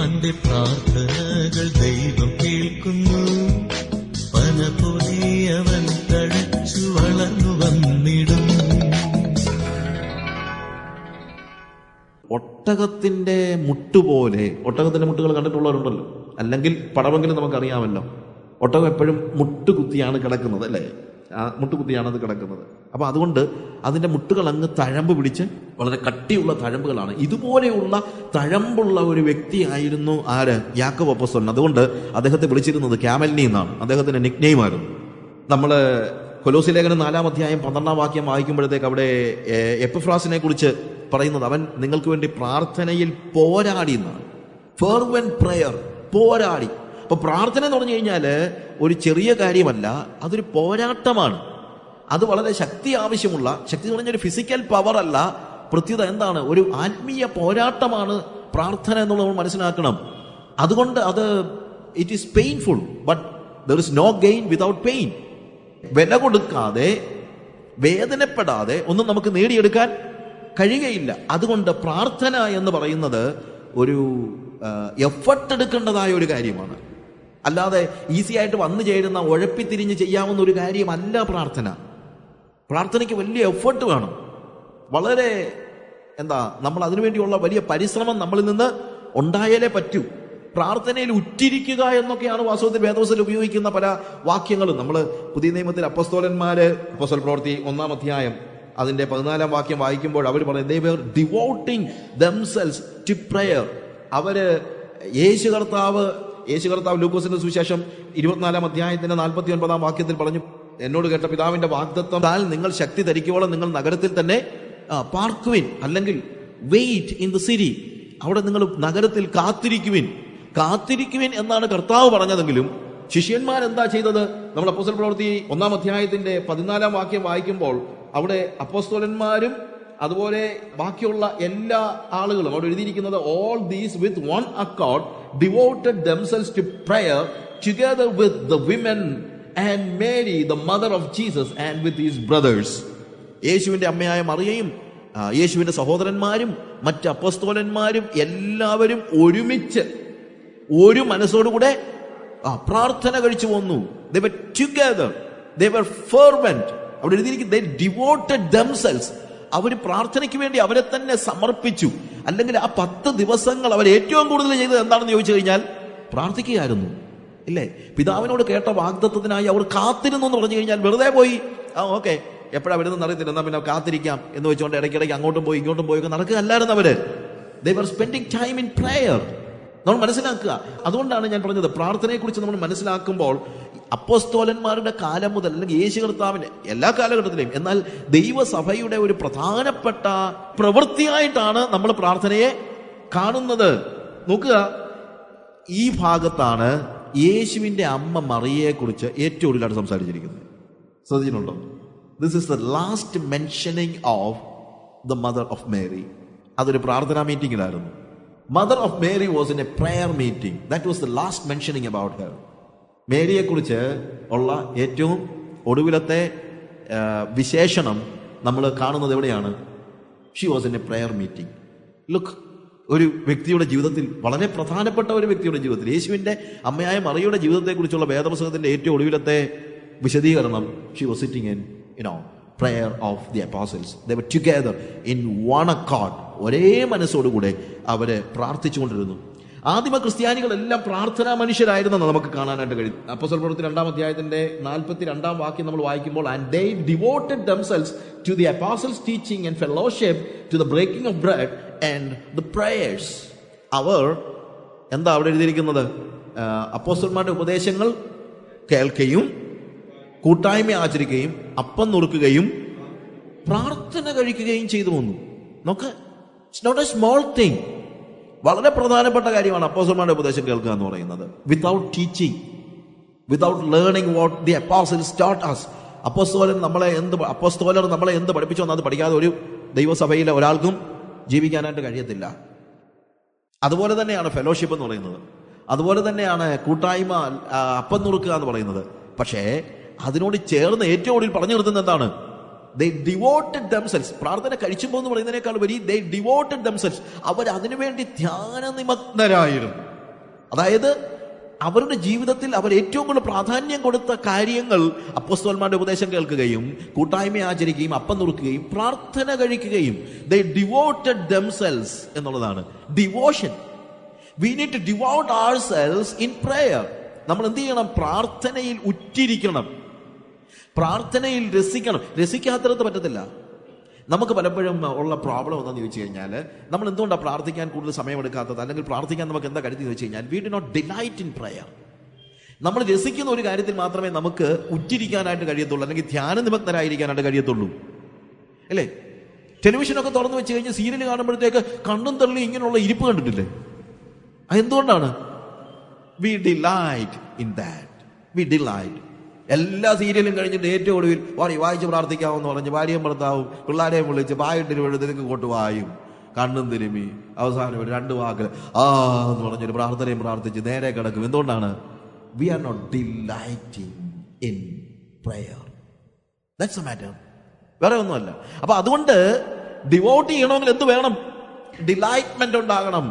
നീതിമാന്റെ പ്രാർത്ഥനകൾ ദൈവം കേൾക്കുന്നു. പന പോലെ അവൻ തഴച്ചു വളർന്നു വന്നിടും. ഒട്ടകത്തിന്റെ മുട്ടുപോലെ, ഒട്ടകത്തിന്റെ മുട്ടുകൾ കണ്ടിട്ടുള്ളവരുണ്ടല്ലോ, അല്ലെങ്കിൽ പടമെങ്കിലും നമുക്കറിയാമല്ലോ. ഒട്ടകം എപ്പോഴും മുട്ടുകുത്തിയാണ് കിടക്കുന്നത്, അല്ലേ? മുട്ടുകുത്തിയാണ് അത് കിടക്കുന്നത്. അപ്പൊ അതുകൊണ്ട് അതിന്റെ മുട്ടുകൾ അങ്ങ് തഴമ്പ് പിടിച്ച് വളരെ കട്ടിയുള്ള തഴമ്പുകളാണ്. ഇതുപോലെയുള്ള തഴമ്പുള്ള ഒരു വ്യക്തിയായിരുന്നു ആര്? യാക്കോബ് അപ്പോസ്തലൻ. അതുകൊണ്ട് അദ്ദേഹത്തെ വിളിച്ചിരുന്നത് ക്യാമൽനി എന്നാണ്, അദ്ദേഹത്തിന്റെ നിക്നെയിം ആയിരുന്നു. നമ്മള് കൊലോസ്യ ലേഖനം 4-ാം അധ്യായം 12-ാം വാക്യം വായിക്കുമ്പോഴത്തേക്ക് അവിടെ എപ്പഫ്രാസിനെ കുറിച്ച് പറയുന്നത്, അവൻ നിങ്ങൾക്ക് വേണ്ടി പ്രാർത്ഥനയിൽ പോരാടി എന്നാണ്. ഫെർവെന്റ് പ്രയർ, പോരാടി. അപ്പൊ പ്രാർത്ഥന എന്ന് പറഞ്ഞു കഴിഞ്ഞാൽ ഒരു ചെറിയ കാര്യമല്ല, അതൊരു പോരാട്ടമാണ്. അത് വളരെ ശക്തി ആവശ്യമുള്ള, ശക്തി എന്ന് പറഞ്ഞാൽ ഒരു ഫിസിക്കൽ പവർ അല്ല, പ്രത്യേകത എന്താണ്? ഒരു ആത്മീയ പോരാട്ടമാണ് പ്രാർത്ഥന എന്നുള്ളത് നമ്മൾ മനസ്സിലാക്കണം. അതുകൊണ്ട് അത് it is painful, but there is no gain without pain. വില കൊടുക്കാതെ, വേദനപ്പെടാതെ ഒന്നും നമുക്ക് നേടിയെടുക്കാൻ കഴിയുകയില്ല. അതുകൊണ്ട് പ്രാർത്ഥന എന്ന് പറയുന്നത് ഒരു എഫർട്ട് എടുക്കേണ്ടതായ ഒരു കാര്യമാണ്. അല്ലാതെ ഈസി ആയിട്ട് വന്നു ചേരുന്ന, ഉഴപ്പിത്തിരിഞ്ഞ് ചെയ്യാവുന്ന ഒരു കാര്യമല്ല പ്രാർത്ഥന. പ്രാർത്ഥനയ്ക്ക് വലിയ എഫർട്ട് വേണം. വളരെ നമ്മൾ അതിനുവേണ്ടിയുള്ള വലിയ പരിശ്രമം നമ്മളിൽ നിന്ന് ഉണ്ടായാലേ പറ്റൂ. പ്രാർത്ഥനയിൽ ഉറ്റിരിക്കുക എന്നൊക്കെയാണ് വാസ്തവത്തിൽ വേദപുസ്തകത്തിൽ ഉപയോഗിക്കുന്ന പല വാക്യങ്ങളും. നമ്മൾ പുതിയ നിയമത്തിൽ അപ്പോസ്തലന്മാര്, അപ്പോസ്തല പ്രവൃത്തി 1-ാം അധ്യായം അതിന്റെ 14-ാം വാക്യം വായിക്കുമ്പോൾ അവർ പറയും, they were devoting themselves to prayer. അവര് യേശു കർത്താവ് ലൂക്കോസിന്റെ സുവിശേഷം 24-ാം അധ്യായത്തിന്റെ 49-ാം വാക്യത്തിൽ പറഞ്ഞു, എന്നോട് കേട്ട പിതാവിന്റെ വാഗ്ദത്തത്താൽ നിങ്ങൾ ശക്തി ധരിക്കുവോളം നിങ്ങൾ നഗരത്തിൽ തന്നെ പാർക്കുവിൻ, അല്ലെങ്കിൽ വെയിറ്റ് ഇൻ ദ സിറ്റി. അവിടെ നിങ്ങൾ നഗരത്തിൽ കാത്തിരിക്കുവിൻ എന്നാണ് കർത്താവ് പറഞ്ഞതെങ്കിലും ശിഷ്യന്മാരെന്താ ചെയ്തത്? നമ്മൾ അപ്പോസ്തല പ്രവൃത്തി 1-ാം അധ്യായത്തിന്റെ 14-ാം വാക്യം വായിക്കുമ്പോൾ അവിടെ അപ്പോസ്തലന്മാരും അതുപോലെ ബാക്കിയുള്ള എല്ലാ ആളുകളും അവിടെ എഴുതിയിരിക്കുന്നത്, all these with one accord devoted themselves to prayer together with the women and Mary the mother of Jesus and with his brothers. യേശുവിന്റെ അമ്മയായ മറിയയും യേശുവിന്റെ സഹോദരന്മാരും മറ്റ് അപ്പോസ്തലന്മാരും എല്ലാവരും ഒരുമിച്ച് ഒരു മനസ്സോടുകൂടെ പ്രാർത്ഥന കഴിച്ചു വന്നു. They were together, they were fervent. അവിടെ എഴുതിയിരിക്കുന്നത് they devoted themselves. അവർ പ്രാർത്ഥനയ്ക്ക് വേണ്ടി അവരെ തന്നെ സമർപ്പിച്ചു. അല്ലെങ്കിൽ ആ 10 ദിവസങ്ങൾ അവർ ഏറ്റവും കൂടുതൽ ചെയ്തത് എന്താണെന്ന് ചോദിച്ചു കഴിഞ്ഞാൽ പ്രാർത്ഥിക്കുകയായിരുന്നു, ഇല്ലേ? പിതാവിനോട് കേട്ട വാഗ്ദത്തത്തിനായി അവർ കാത്തിരുന്നു എന്ന് പറഞ്ഞു കഴിഞ്ഞാൽ വെറുതെ പോയി ഓക്കെ എപ്പോഴാ വരുന്നത് അറിയത്തില്ല, എന്നാ പിന്നെ കാത്തിരിക്കാം എന്ന് വെച്ചുകൊണ്ട് ഇടയ്ക്കിടയ്ക്ക് അങ്ങോട്ടും പോയി ഇങ്ങോട്ടും പോയി നടക്കുകയല്ലായിരുന്നു അവര്. They were spending time in prayer. നമ്മൾ മനസ്സിലാക്കുക. അതുകൊണ്ടാണ് ഞാൻ പറഞ്ഞത്, പ്രാർത്ഥനയെക്കുറിച്ച് നമ്മൾ മനസ്സിലാക്കുമ്പോൾ അപ്പോസ്തലന്മാരുടെ കാലം മുതൽ, അല്ലെങ്കിൽ യേശു കർത്താവിന്റെ എല്ലാ കാലഘട്ടത്തിലെയും, എന്നാൽ ദൈവസഭയുടെ ഒരു പ്രധാനപ്പെട്ട പ്രവൃത്തിയായിട്ടാണ് നമ്മൾ പ്രാർത്ഥനയെ കാണുന്നത്. നോക്കുക, ഈ ഭാഗത്താണ് യേശുവിന്റെ അമ്മ മറിയയെ കുറിച്ച് ഏറ്റവും കൂടുതലായിട്ട് സംസാരിച്ചിരിക്കുന്നത്. ശ്രദ്ധിച്ചിട്ടുണ്ടോ? This is the last mentioning of the mother of Mary. അതൊരു പ്രാർത്ഥനാ മീറ്റിംഗിലായിരുന്നു. Mother of Mary was in a prayer meeting. That was the last mentioning about her. മേരിയെ കുറിച്ച് ഉള്ള ഏറ്റവും ഒടുവിലത്തെ വിശേഷണം നമ്മൾ കാണുന്നത് എവിടെയാണ്? She was in a prayer meeting. Look, ഒരു വ്യക്തിയുടെ ജീവിതത്തിൽ, വളരെ പ്രധാനപ്പെട്ട ഒരു വ്യക്തിയുടെ ജീവിതത്തിൽ, യേശുവിന്റെ അമ്മയായ മറിയയുടെ ജീവിതത്തെക്കുറിച്ചുള്ള വേദപുസ്തകത്തിന്റെ ഏറ്റവും ഒടുവിലത്തെ വിശദീകരണം, she was sitting in prayer of the apostles. They were together in one accord. ഒരേ മനസ്സോടുകൂടെ അവര് പ്രാർത്ഥിച്ചുകൊണ്ടിരുന്നു. ആദിമ ക്രിസ്ത്യാനികളെല്ലാം പ്രാർത്ഥനാ മനുഷ്യരായിരുന്നെന്ന് നമുക്ക് കാണാനായിട്ട് കഴിയും. അപ്പോസ്തല പ്രവൃത്തി 2-ാം അധ്യായത്തിന്റെ 42-ാം വാക്യം നമ്മൾ വായിക്കുമ്പോൾ, and they devoted themselves to the apostles' teaching and fellowship, to the breaking of bread and the prayers. അവർ അവിടെ എഴുതിയിരിക്കുന്നത്? അപ്പോസ്തലന്മാരുടെ ഉപദേശങ്ങൾ കേൾക്കുകയും കൂട്ടായ്മ ആചരിക്കുകയും അപ്പം നുറുക്കുകയും പ്രാർത്ഥന കഴിക്കുകയും ചെയ്തു വന്നു. നോക്ക്, it's not a small thing. വളരെ പ്രധാനപ്പെട്ട കാര്യമാണ് അപ്പോസ്തലന്മാരുടെ ഉപദേശം കേൾക്കുക എന്ന് പറയുന്നത്. Without teaching, without learning what the apostles taught us. അപ്പോസ്തലർ നമ്മളെ എന്ത് പഠിപ്പിച്ചോ അത് പഠിക്കാതെ ഒരു ദൈവസഭയിലെ ഒരാൾക്കും ജീവിക്കാനായിട്ട് കഴിയത്തില്ല. അതുപോലെ തന്നെയാണ് ഫെലോഷിപ്പ് എന്ന് പറയുന്നത്, അതുപോലെ തന്നെയാണ് കൂട്ടായ്മ, അപ്പം നുറുക്കുക എന്ന് പറയുന്നത്. പക്ഷേ അതിനോട് ചേർന്ന് ഏറ്റവും കൂടുതൽ പറഞ്ഞു നിർത്തുന്നത് എന്താണ്? They devoted themselves. പ്രാർത്ഥന കഴിച്ചുമ്പോ എന്ന് പറയുന്നതിനേക്കാൾ വരി they devoted themselves. അവർ അതിനുവേണ്ടി ധ്യാന നിമഗ്നരായിരുന്നു. അതായത് അവരുടെ ജീവിതത്തിൽ അവർ ഏറ്റവും കൂടുതൽ പ്രാധാന്യം കൊടുത്ത കാര്യങ്ങൾ അപ്പോസ്തലന്മാരുടെ ഉപദേശം കേൾക്കുകയും കൂട്ടായ്മ ആചരിക്കുകയും അപ്പം നുറുക്കുകയും പ്രാർത്ഥന കഴിക്കുകയും they devoted themselves എന്നുള്ളതാണ് devotion. We need to devote ourselves in prayer. നമ്മൾ എന്ത് ചെയ്യണം? പ്രാർത്ഥനയിൽ ഉറ്റിരിക്കണം, പ്രാർത്ഥനയിൽ രസിക്കണം. രസിക്കാത്തടത്ത് പറ്റത്തില്ല. നമുക്ക് പലപ്പോഴും ഉള്ള പ്രോബ്ലം എന്താണെന്ന് ചോദിച്ചു കഴിഞ്ഞാൽ, നമ്മൾ എന്തുകൊണ്ടാണ് പ്രാർത്ഥിക്കാൻ കൂടുതൽ സമയമെടുക്കാത്തത്, അല്ലെങ്കിൽ പ്രാർത്ഥിക്കാൻ നമുക്ക് എന്താ കരുതി എന്ന് വെച്ച് കഴിഞ്ഞാൽ, we do not delight in prayer. നമ്മൾ രസിക്കുന്ന ഒരു കാര്യത്തിൽ മാത്രമേ നമുക്ക് ഉറ്റിരിക്കാനായിട്ട് കഴിയത്തുള്ളൂ, അല്ലെങ്കിൽ ധ്യാന നിമഗ്നരായിരിക്കാനായിട്ട് കഴിയത്തുള്ളൂ, അല്ലേ? ടെലിവിഷനൊക്കെ തുറന്നു വെച്ച് കഴിഞ്ഞ് സീരിയൽ കാണുമ്പോഴത്തേക്ക് കണ്ണും തള്ളി ഇങ്ങനെയുള്ള ഇരിപ്പ് കണ്ടിട്ടില്ലേ? അതെന്തുകൊണ്ടാണ്? We delight in that. We delight. എല്ലാ സീരിയലും കഴിഞ്ഞിട്ട് ഏറ്റവും ഒടുവിൽ വായിച്ച് പ്രാർത്ഥിക്കാമെന്ന് പറഞ്ഞ് ഭാര്യയും ഭർത്താവും പിള്ളേരെയും വിളിച്ച് പായിട്ടിരുവഴുതിലേക്ക് കൊണ്ട് വായും കണ്ണും തിരുമി അവസാനം ഒരു 2 വാക്ക് എന്ന് പറഞ്ഞൊരു പ്രാർത്ഥനയും പ്രാർത്ഥിച്ച് നേരെ കിടക്കും. എന്തുകൊണ്ടാണ്? We are not delighting in prayer. That's a matter, വേറെ ഒന്നുമല്ല. അപ്പൊ അതുകൊണ്ട് ഡിവോട്ട് ചെയ്യണമെങ്കിൽ എന്ത് വേണം? ഡിലൈറ്റ്മെന്റ് ഉണ്ടാകണം.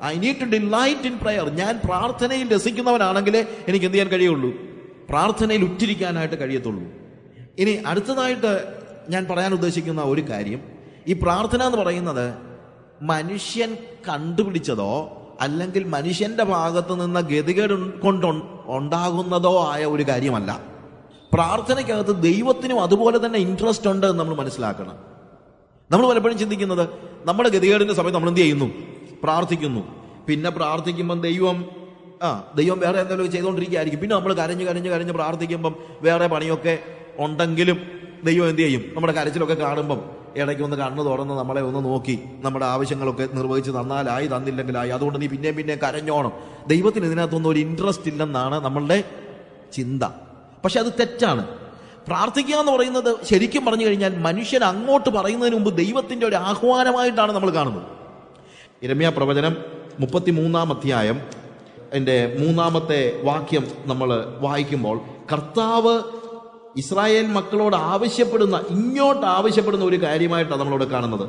I need to delight in prayer. ഞാൻ പ്രാർത്ഥനയിൽ രസിക്കുന്നവനാണെങ്കിലേ എനിക്ക് എന്ത് ചെയ്യാൻ കഴിയുള്ളൂ? പ്രാർത്ഥനയിൽ ഉറ്റിരിക്കാനായിട്ട് കഴിയത്തുള്ളൂ. ഇനി അടുത്തതായിട്ട് ഞാൻ പറയാൻ ഉദ്ദേശിക്കുന്ന ഒരു കാര്യം, ഈ പ്രാർത്ഥന എന്ന് പറയുന്നത് മനുഷ്യൻ കണ്ടുപിടിച്ചതോ അല്ലെങ്കിൽ മനുഷ്യന്റെ ഭാഗത്ത് നിന്ന് ഗതികേട് കൊണ്ട് ഉണ്ടാകുന്നതോ ആയ ഒരു കാര്യമല്ല. പ്രാർത്ഥനയ്ക്കകത്ത് ദൈവത്തിനും അതുപോലെ തന്നെ ഇൻട്രസ്റ്റ് ഉണ്ട് എന്ന് നമ്മൾ മനസ്സിലാക്കണം. നമ്മൾ പലപ്പോഴും ചിന്തിക്കുന്നത്, നമ്മുടെ ഗതികേടിന്റെ സമയത്ത് നമ്മൾ എന്ത് ചെയ്യുന്നു? പ്രാർത്ഥിക്കുന്നു. പിന്നെ പ്രാർത്ഥിക്കുമ്പം ദൈവം വേറെ എന്തെങ്കിലും ചെയ്തുകൊണ്ടിരിക്കുകയായിരിക്കും. പിന്നെ നമ്മൾ കരഞ്ഞ് പ്രാർത്ഥിക്കുമ്പം വേറെ പണിയൊക്കെ ഉണ്ടെങ്കിലും ദൈവം എന്ത് ചെയ്യും? നമ്മുടെ കരച്ചിലൊക്കെ കാണുമ്പം ഇടയ്ക്ക് ഒന്ന് കണ്ണ് തുറന്ന് നമ്മളെ ഒന്ന് നോക്കി നമ്മുടെ ആവശ്യങ്ങളൊക്കെ നിർവഹിച്ച് തന്നാലായി, തന്നില്ലെങ്കിലായി, അതുകൊണ്ട് നീ പിന്നെ കരഞ്ഞോണം. ദൈവത്തിന് ഇതിനകത്തൊന്നും ഒരു ഇൻട്രസ്റ്റ് ഇല്ലെന്നാണ് നമ്മളുടെ ചിന്ത. പക്ഷെ അത് തെറ്റാണ്. പ്രാർത്ഥിക്കുക എന്ന് പറയുന്നത് ശരിക്കും പറഞ്ഞു കഴിഞ്ഞാൽ മനുഷ്യൻ അങ്ങോട്ട് പറയുന്നതിന് മുമ്പ് ദൈവത്തിന്റെ ഒരു ആഹ്വാനമായിട്ടാണ് നമ്മൾ കാണുന്നത്. യിരെമ്യാ പ്രവചനം 33-ാം അധ്യായം എൻ്റെ 3-ാമത്തെ വാക്യം നമ്മൾ വായിക്കുമ്പോൾ കർത്താവ് ഇസ്രായേൽ മക്കളോട് ഇങ്ങോട്ട് ആവശ്യപ്പെടുന്ന ഒരു കാര്യമായിട്ടാണ് നമ്മളോട് കാണുന്നത്.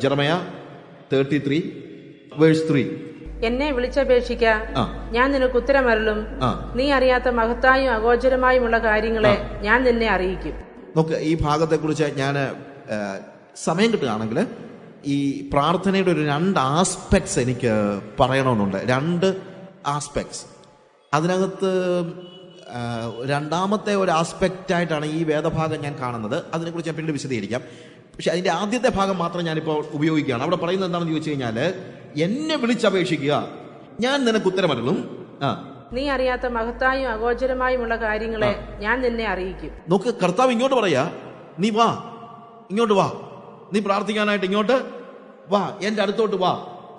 ജെറമ്യാ 33:3. എന്നെ വിളിച്ചപേക്ഷിക്ക, ഞാൻ നിനക്ക് ഉത്തരമരുളും. നീ അറിയാത്ത മഹത്തായും അഗോചരമായുമുള്ള കാര്യങ്ങളെ ഞാൻ നിന്നെ അറിയിക്കും. നോക്ക്, ഈ ഭാഗത്തെ കുറിച്ച് ഞാൻ സമയം കിട്ടുകയാണെങ്കിൽ ഈ പ്രാർത്ഥനയുടെ ഒരു 2 ആസ്പെക്ട്സ് എനിക്ക് പറയണമെന്നുണ്ട്. 2 ആസ്പെക്ട്സ്. അതിനകത്ത് 2ാമത്തെ ഒരു ആസ്പെക്റ്റായിട്ടാണ് ഈ വേദഭാഗം ഞാൻ കാണുന്നത്. അതിനെക്കുറിച്ച് ഞാൻ പിന്നീട് വിശദീകരിക്കാം. പക്ഷെ അതിന്റെ ആദ്യത്തെ ഭാഗം മാത്രം ഞാനിപ്പോൾ ഉപയോഗിക്കുകയാണ്. അവിടെ പറയുന്നത് എന്താണെന്ന് ചോദിച്ചു കഴിഞ്ഞാൽ, എന്നെ വിളിച്ചപേക്ഷിക്കുക, ഞാൻ നിനക്ക് ഉത്തരമരുളും. നീ അറിയാത്ത മഹത്തായും അഗോചരമായുമുള്ള കാര്യങ്ങളെ ഞാൻ നിന്നെ അറിയിക്കും. നോക്ക്, കർത്താവ് ഇങ്ങോട്ട് പറയാ, നീ വാ, ഇങ്ങോട്ട് വാ, നീ പ്രാർത്ഥിക്കാനായിട്ട് ഇങ്ങോട്ട് വാ, എന്റെ അടുത്തോട്ട് വാ.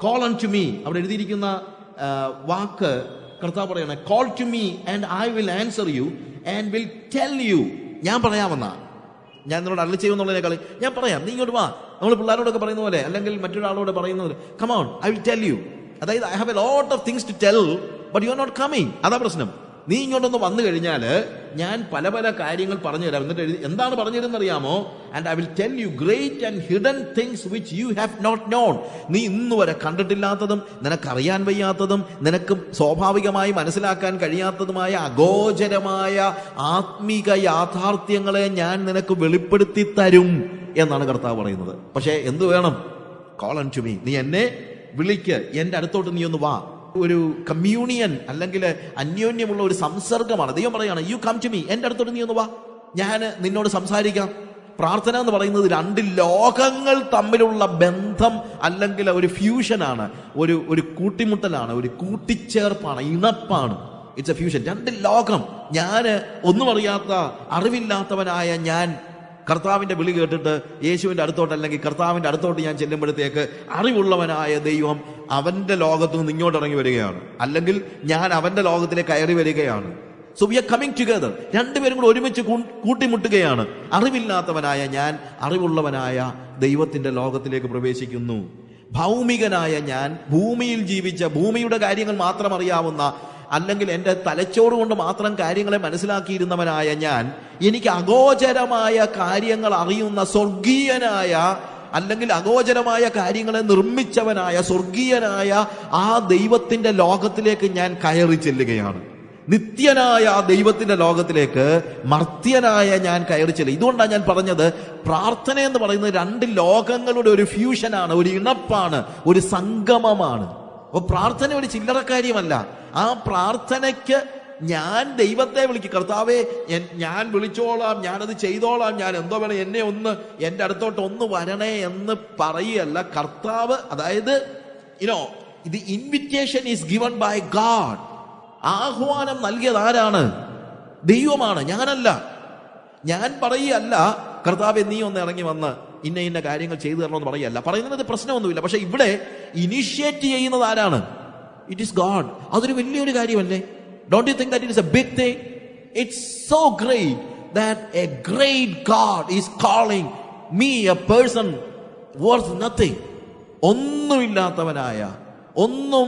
Call on to me. അവിടെ എഴുതിയിരിക്കുന്ന വാക്ക് കർത്താവ് പറയണേ, call to me and I will answer you and will tell you. ഞാൻ പറയാമെന്നാ, ഞാൻ നിന്നോട് അരളി ചെയ്യുമെന്നുള്ളതിനേക്കാൾ ഞാൻ പറയാം, നീ ഇങ്ങോട്ട് വാ. നമ്മൾ പിള്ളേരോടൊക്കെ പറയുന്ന പോലെ, അല്ലെങ്കിൽ മറ്റൊരാളോട് പറയുന്ന പോലെ, come on, I will tell you. അതായത് I have a lot of things to tell, but you are not coming. അതാ പ്രശ്നം. നീ ഇങ്ങോട്ടൊന്ന് വന്നു കഴിഞ്ഞാൽ ഞാൻ പല കാര്യങ്ങൾ പറഞ്ഞു തരാം. എന്നിട്ട് എന്താണ് പറഞ്ഞു തരുന്നറിയാമോ? And I will tell you great and hidden things which you have not known. നീ ഇന്ന് വരെ കണ്ടിട്ടില്ലാത്തതും നിനക്കറിയാൻ വയ്യാത്തതും നിനക്ക് സ്വാഭാവികമായി മനസ്സിലാക്കാൻ കഴിയാത്തതുമായ അഗോചരമായ ആത്മീക യാഥാർത്ഥ്യങ്ങളെ ഞാൻ നിനക്ക് വെളിപ്പെടുത്തി തരും എന്നാണ് കർത്താവ് പറയുന്നത്. പക്ഷേ എന്ത് വേണം? Call on to me. നീ എന്നെ വിളിക്ക്, എന്റെ അടുത്തോട്ട് നീ ഒന്ന് വാ. ഒരു കമ്മ്യൂണിയൻ അല്ലെങ്കിൽ അന്യോന്യമുള്ള ഒരു സംസർഗമാണ്. ദൈവം പറയാണ്, യു കം ടു മീ, എന്റെ അടുത്തോട്ട് നീ ഒന്ന് വാ, ഞാൻ നിന്നോട് സംസാരിക്കാം. പ്രാർത്ഥന എന്ന് പറയുന്നത് 2 ലോകങ്ങൾ തമ്മിലുള്ള ബന്ധം അല്ലെങ്കിൽ ഒരു ഫ്യൂഷനാണ്, ഒരു കൂട്ടിമുട്ടലാണ്, ഒരു കൂട്ടിച്ചേർപ്പാണ്, ഇണപ്പാണ്. It's a fusion. 2 ലോകം. ഞാൻ ഒന്നും അറിയാത്ത അറിവില്ലാത്തവനായ ഞാൻ കർത്താവിന്റെ വിളി കേട്ടിട്ട് യേശുവിന്റെ അടുത്തോട്ട് അല്ലെങ്കിൽ കർത്താവിന്റെ അടുത്തോട്ട് ഞാൻ ചെല്ലുമ്പോഴത്തേക്ക് അറിവുള്ളവനായ ദൈവം അവന്റെ ലോകത്ത് നിന്ന് ഇങ്ങോട്ട് ഇറങ്ങി വരികയാണ്, അല്ലെങ്കിൽ ഞാൻ അവന്റെ ലോകത്തിലേക്ക് കയറി വരികയാണ്. So we are coming together. 2 പേരും കൂടെ ഒരുമിച്ച് കൂട്ടിമുട്ടുകയാണ്. അറിവില്ലാത്തവനായ ഞാൻ അറിവുള്ളവനായ ദൈവത്തിന്റെ ലോകത്തിലേക്ക് പ്രവേശിക്കുന്നു. ഭൗമികനായ ഞാൻ, ഭൂമിയിൽ ജീവിച്ച, ഭൂമിയുടെ കാര്യങ്ങൾ മാത്രം അറിയാവുന്ന, അല്ലെങ്കിൽ എൻ്റെ തലച്ചോറ് കൊണ്ട് മാത്രം കാര്യങ്ങളെ മനസ്സിലാക്കിയിരുന്നവനായ ഞാൻ, എനിക്ക് അഗോചരമായ കാര്യങ്ങൾ അറിയുന്ന സ്വർഗീയനായ അല്ലെങ്കിൽ അഗോചരമായ കാര്യങ്ങളെ നിർമ്മിച്ചവനായ സ്വർഗീയനായ ആ ദൈവത്തിന്റെ ലോകത്തിലേക്ക് ഞാൻ കയറി ചെല്ലുകയാണ്. നിത്യനായ ആ ദൈവത്തിന്റെ ലോകത്തിലേക്ക് മർത്യനായ ഞാൻ കയറി ചെല്ലുക. ഇതുകൊണ്ടാണ് ഞാൻ പറഞ്ഞത്, പ്രാർത്ഥന എന്ന് പറയുന്നത് രണ്ട് ലോകങ്ങളുടെ ഒരു ഫ്യൂഷനാണ്, ഒരു ഇണപ്പാണ്, ഒരു സംഗമമാണ്. അപ്പൊ പ്രാർത്ഥന ഒരു ചില്ലറ കാര്യമല്ല. ആ പ്രാർത്ഥനയ്ക്ക് ഞാൻ ദൈവത്തെ വിളിക്കും. കർത്താവേ, ഞാൻ വിളിച്ചോളാം, ഞാനത് ചെയ്തോളാം, ഞാൻ എന്തോ വേണം, എന്നെ ഒന്ന് എൻ്റെ അടുത്തോട്ട് ഒന്ന് വരണേ എന്ന് പറയല്ല കർത്താവ്. അതായത് the invitation is given by God. ആഹ്വാനം നൽകിയത് ആരാണ്? ദൈവമാണ്, ഞാനല്ല. ഞാൻ പറയുകയല്ല കർത്താവേ നീ ഒന്ന് ഇറങ്ങി വന്ന് ഇന്ന ഇന്ന കാര്യങ്ങൾ ചെയ്തു തരണമെന്ന് പറയല്ല. പറയുന്നത് പ്രശ്നമൊന്നുമില്ല. പക്ഷെ ഇവിടെ ഇനിഷ്യേറ്റ് ചെയ്യുന്നത് ആരാണ്? It is God. അതൊരു വലിയൊരു കാര്യമല്ലേ? Don't you think that it is a big thing? It's so great that a great God is calling me, a person worth nothing. ഒന്നുമില്ലാത്തവനായ, ഒന്നും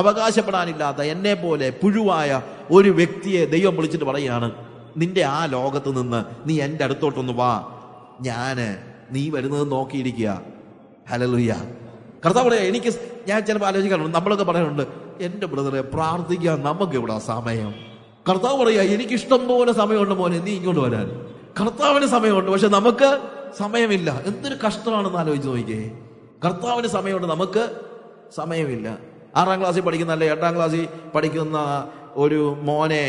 അവകാശപ്പെടാനില്ലാത്ത എന്നെ പോലെ പുഴുവായ ഒരു വ്യക്തിയെ ദൈവം വിളിച്ചിട്ട് പറയാണ്, നിന്റെ ആ ലോകത്ത് നിന്ന് നീ എൻ്റെ അടുത്തോട്ടൊന്ന് വാ, നീ വരുന്നത് നോക്കിയിരിക്കുക. ഹല്ലേലൂയ. കർത്താവ് പറയാ, ഞാൻ ചിലപ്പോൾ ആലോചിക്കാറുണ്ട്, നമ്മളൊക്കെ പറയാറുണ്ട്, എൻ്റെ ബ്രദറെ പ്രാർത്ഥിക്കാൻ നമുക്ക് ഇവിടെ സമയം. കർത്താവ് പറയാ, എനിക്കിഷ്ടം പോലെ സമയമുണ്ട് മോനെ, നീ ഇങ്ങോട്ട് വരാൻ. കർത്താവിന് സമയമുണ്ട്, പക്ഷെ നമുക്ക് സമയമില്ല. എന്തൊരു കഷ്ടമാണെന്ന് ആലോചിച്ച് നോക്കിയേ. കർത്താവിന് സമയമുണ്ട്, നമുക്ക് സമയമില്ല. 6ാം ക്ലാസ്സിൽ പഠിക്കുന്ന അല്ലെ 8ാം ക്ലാസ്സിൽ പഠിക്കുന്ന ഒരു മോനെ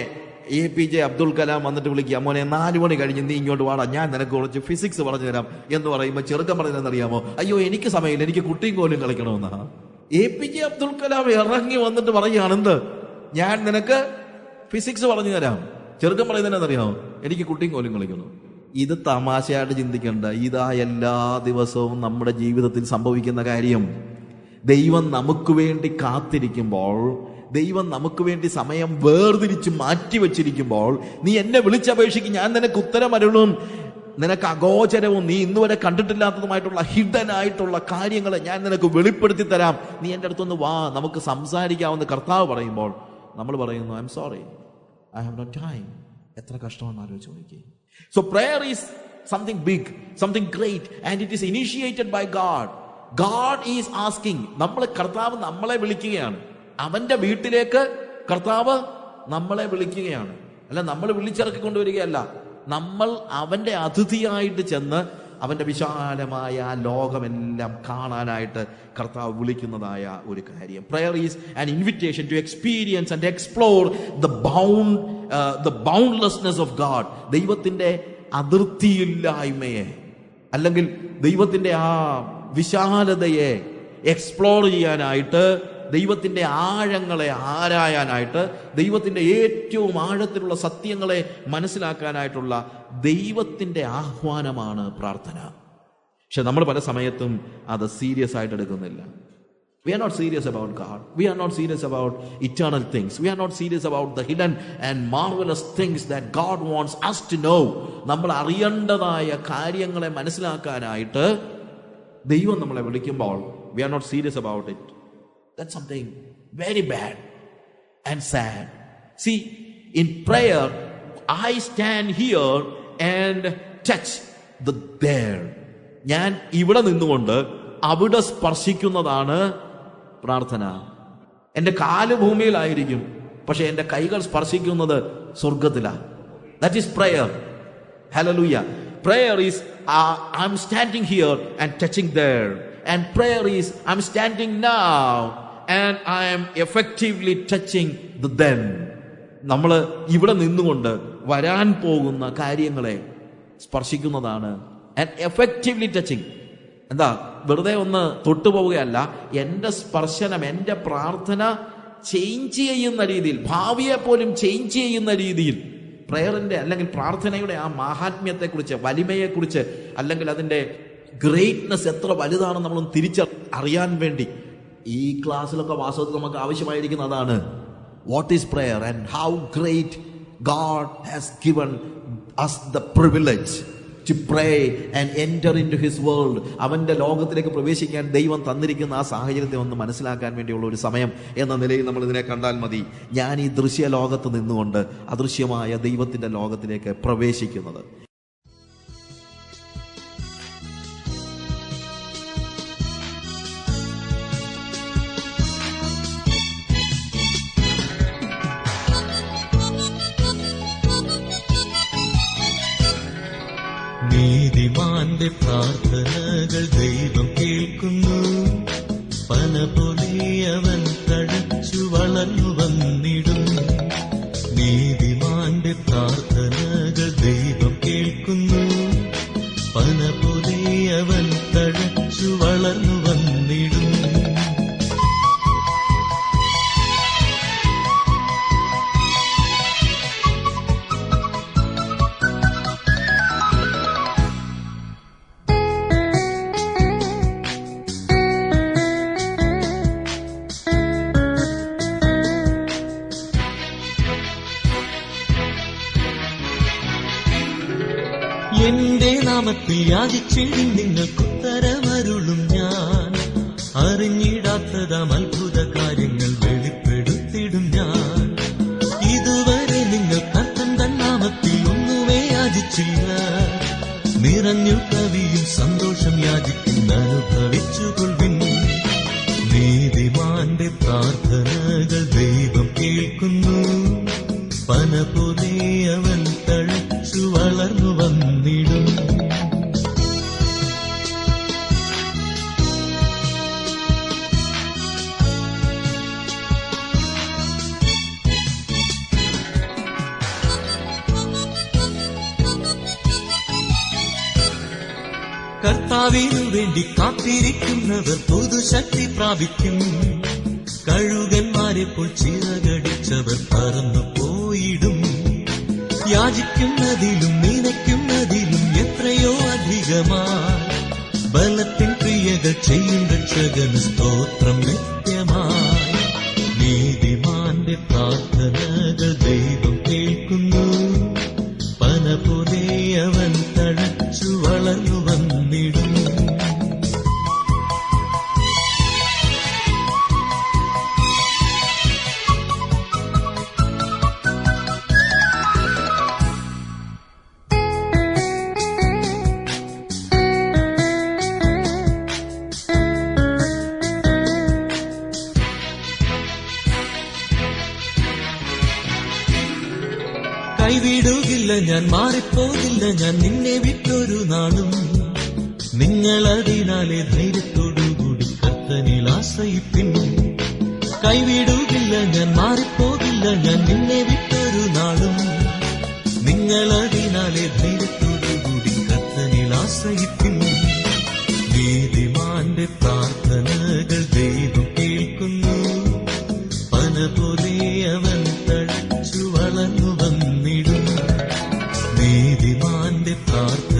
APJ അബ്ദുൽ കലാം വന്നിട്ട് വിളിക്കുക, മോനെ 4 മണി കഴിഞ്ഞ് നീ ഇങ്ങോട്ട് വാടാ, ഞാൻ നിനക്ക് കുറച്ച് ഫിസിക്സ് പറഞ്ഞു തരാം എന്ന് പറയുമ്പോൾ ചെറുക്കൻ പറഞ്ഞതെന്നറിയാമോ? അയ്യോ എനിക്ക് സമയമില്ല, എനിക്ക് കുട്ടിയും കോലും കളിക്കണമെന്നാ. APJ അബ്ദുൽ കലാം ഇറങ്ങി വന്നിട്ട് പറയുകയാണ്, എന്ത്, ഞാൻ നിനക്ക് ഫിസിക്സ് പറഞ്ഞു തരാം. ചെറുക്കൻ പറയുന്നതെന്നറിയാമോ? എനിക്ക് കുട്ടിയും കോലും കളിക്കണം. ഇത് തമാശയായിട്ട് ചിന്തിക്കേണ്ട, ഇതാ എല്ലാ ദിവസവും നമ്മുടെ ജീവിതത്തിൽ സംഭവിക്കുന്ന കാര്യം. ദൈവം നമുക്ക് വേണ്ടി കാത്തിരിക്കുമ്പോൾ, ദൈവം നമുക്ക് വേണ്ടി സമയം വേർതിരിച്ച് മാറ്റിവെച്ചിരിക്കുമ്പോൾ, നീ എന്നെ വിളിച്ചപേക്ഷിക്കും, ഞാൻ നിനക്ക് ഉത്തരം അരുളും. നിനക്ക് അഗോചരവും നീ ഇന്നുവരെ കണ്ടിട്ടില്ലാത്തതുമായിട്ടുള്ള ഹിഡൻ ആയിട്ടുള്ള കാര്യങ്ങളെ ഞാൻ നിനക്ക് വെളിപ്പെടുത്തി തരാം. നീ എൻ്റെ അടുത്തൊന്ന് വാ, നമുക്ക് സംസാരിക്കാമെന്ന് കർത്താവ് പറയുമ്പോൾ നമ്മൾ പറയുന്നു, I am sorry, I have no time. എത്ര കഷ്ടമാണെന്ന് ആലോചിച്ച് നോക്കിയേ. So prayer is something big, something great, and it is initiated by God. God is asking. കർത്താവ് നമ്മളെ വിളിക്കുകയാണ്. അവന്റെ വീട്ടിലേക്ക് കർത്താവ് നമ്മളെ വിളിക്കുകയാണ്. അല്ല, നമ്മൾ വിളിച്ചിറക്കി കൊണ്ടുവരികയല്ല. നമ്മൾ അവന്റെ അതിഥിയായിട്ട് ചെന്ന് അവന്റെ വിശാലമായ ആ ലോകമെല്ലാം കാണാനായിട്ട് കർത്താവ് വിളിക്കുന്നതായ ഒരു കാര്യം. Prayer is an invitation to experience and explore the boundlessness of God. ദൈവത്തിന്റെ അതിർത്തിയില്ലായ്മയെ, അല്ലെങ്കിൽ ദൈവത്തിന്റെ ആ വിശാലതയെ എക്സ്പ്ലോർ ചെയ്യാനായിട്ട്, ദൈവത്തിന്റെ ആഴങ്ങളെ ആരായാനായിട്ട്, ദൈവത്തിന്റെ ഏറ്റവും ആഴത്തിലുള്ള സത്യങ്ങളെ മനസ്സിലാക്കാനായിട്ടുള്ള ദൈവത്തിന്റെ ആഹ്വാനമാണ് പ്രാർത്ഥന. പക്ഷെ നമ്മൾ പല സമയത്തും അത് സീരിയസ് ആയിട്ട് എടുക്കുന്നില്ല. We are not serious about God. We are not serious about eternal things. We are not serious about the hidden and marvelous things that God wants us to know. നമ്മൾ അറിയേണ്ടതായ കാര്യങ്ങളെ മനസ്സിലാക്കാനായിട്ട് ദൈവം നമ്മളെ വിളിക്കുമ്പോൾ we are not serious about it. That's something very bad and sad. See, in prayer, I stand here and touch there. ഞാൻ ഇവിടെ നിന്നുകൊണ്ട് അവിടെ സ്പർശിക്കുന്നതാണ് പ്രാർത്ഥന. എൻ്റെ കാല് ഭൂമിയിലായിരിക്കും, പക്ഷെ എൻ്റെ കൈകൾ സ്പർശിക്കുന്നത് സ്വർഗത്തിലാണ്. That is prayer. Hallelujah. Prayer is I'm standing here and touching there. And prayer is I'm standing now and I am effectively touching the then. നമ്മൾ ഇവിടെ നിന്നുകൊണ്ട് വരാൻ പോകുന്ന കാര്യങ്ങളെ സ്പർശിക്കുന്നതാണ് and effectively touching. എന്താ, വെറുതെ ഒന്ന് തൊട്ടുപോവുകയല്ല. എൻ്റെ സ്പർശനം, എൻ്റെ പ്രാർത്ഥന ചേഞ്ച് ചെയ്യുന്ന രീതിയിൽ, ഭാവിയെ പോലും ചേഞ്ച് ചെയ്യുന്ന രീതിയിൽ പ്രയറിന്റെ അല്ലെങ്കിൽ പ്രാർത്ഥനയുടെ ആ മഹാത്മ്യത്തെക്കുറിച്ച്, വലിമയെക്കുറിച്ച്, അല്ലെങ്കിൽ അതിൻ്റെ ഗ്രേറ്റ്നെസ് എത്ര വലുതാണെന്ന് നമ്മളൊന്ന് തിരിച്ചറിയാൻ വേണ്ടി ഈ ക്ലാസ്സിലൊക്കെ വാസ്തവത്തിൽ നമുക്ക് ആവശ്യമായിരിക്കുന്ന അതാണ്. What is prayer and how great God has given us the privilege to pray and enter into his world. അവന്റെ ലോകത്തിലേക്ക് പ്രവേശിക്കാൻ ദൈവം തന്നിരിക്കുന്ന ആ സാഹചര്യത്തെ ഒന്ന് മനസ്സിലാക്കാൻ വേണ്ടിയുള്ള ഒരു സമയം എന്ന നിലയിൽ നമ്മൾ ഇതിനെ കണ്ടാൽ മതി. ഞാൻ ഈ ദൃശ്യ ലോകത്ത് നിന്നുകൊണ്ട് അദൃശ്യമായ ദൈവത്തിന്റെ ലോകത്തിലേക്ക് പ്രവേശിക്കുന്നത്. നീതിമാന്റെ പ്രാർത്ഥനകൾ ദൈവം കേൾക്കുന്നു. പന പോലെ അവൻ തഴച്ചു വളർന്നു വന്നിടും. നീതിമാന്റെ പ്രാർത്ഥനകൾ ദൈവം കേൾക്കുന്നു. പന പോലെ അവൻ തഴച്ചു വളർന്നു വന്നിടും. എന്റെ നാമത്തിൽ യാചിച്ചിടും നിങ്ങൾക്കുത്തരമരുളും ഞാൻ. അറിഞ്ഞിടാത്തതാം അത്ഭുത കാര്യങ്ങൾ വെളിപ്പെടുത്തിടും ഞാൻ. ഇതുവരെ നിങ്ങൾ കർത്തൻ തൻ നാമത്തിൽ ഒന്നുമേ യാചിച്ചില്ല. നിറഞ്ഞു കവിയും സന്തോഷം യാചിക്കുന്ന അനുഭവിച്ചുകൊള്ളിൻ. നീതിമാന്റെ പ്രാർത്ഥനകൾ ദൈവം കേൾക്കുന്നു. പന പോലെ അവൻ തഴച്ചു വളർന്നു വന്നിടും. കർത്താവിനു വേണ്ടി കാത്തിരിക്കുന്നവർ പുതുശക്തി പ്രാപിക്കും. കഴുകന്മാരെ പോൽ ചിറകടിച്ചവർ പറന്നു പോയിടും. യാചിക്കുന്നതിലും നനയ്ക്കുന്നതിലും എത്രയോ അധികമായി ബലത്തിൻ ക്രിയകൾ ചെയ്യും രക്ഷകന് സ്തോത്രം നിത്യമായി. നീതിമാന്റെ പ്രാർത്ഥനകൾ ദൈവം കേൾക്കുന്നു. പന പോലെ അവൻ തഴച്ചു വളർന്നു വന്നിടും. കൈവിടുകില്ല ഞാൻ, മാറിപ്പോകില്ല ഞാൻ നിന്നെ വിട്ടൊരു നാളും. നിങ്ങളതിനാലെ ധൈര്യത്തോടുകൂടി കർത്തനിൽ ആശ്രയിപ്പിൻ. കൈവിടുകില്ല ഞാൻ, മാറിപ്പോകില്ല ഞാൻ നിന്നെ വിട്ടൊരു നാളും. നിങ്ങളതിനാലെ ധൈര്യത്തോടുകൂടി കർത്തനിൽ ആശ്രയിപ്പിൻ. നീതിമാന്റെ പ്രാർത്ഥനകൾ ദൈവം കേൾക്കുന്നു. പന പോലെ അവൻ തഴച്ചു വളർന്നു വന്നിടും. നീതിമാന്റെ പ്രാർത്ഥന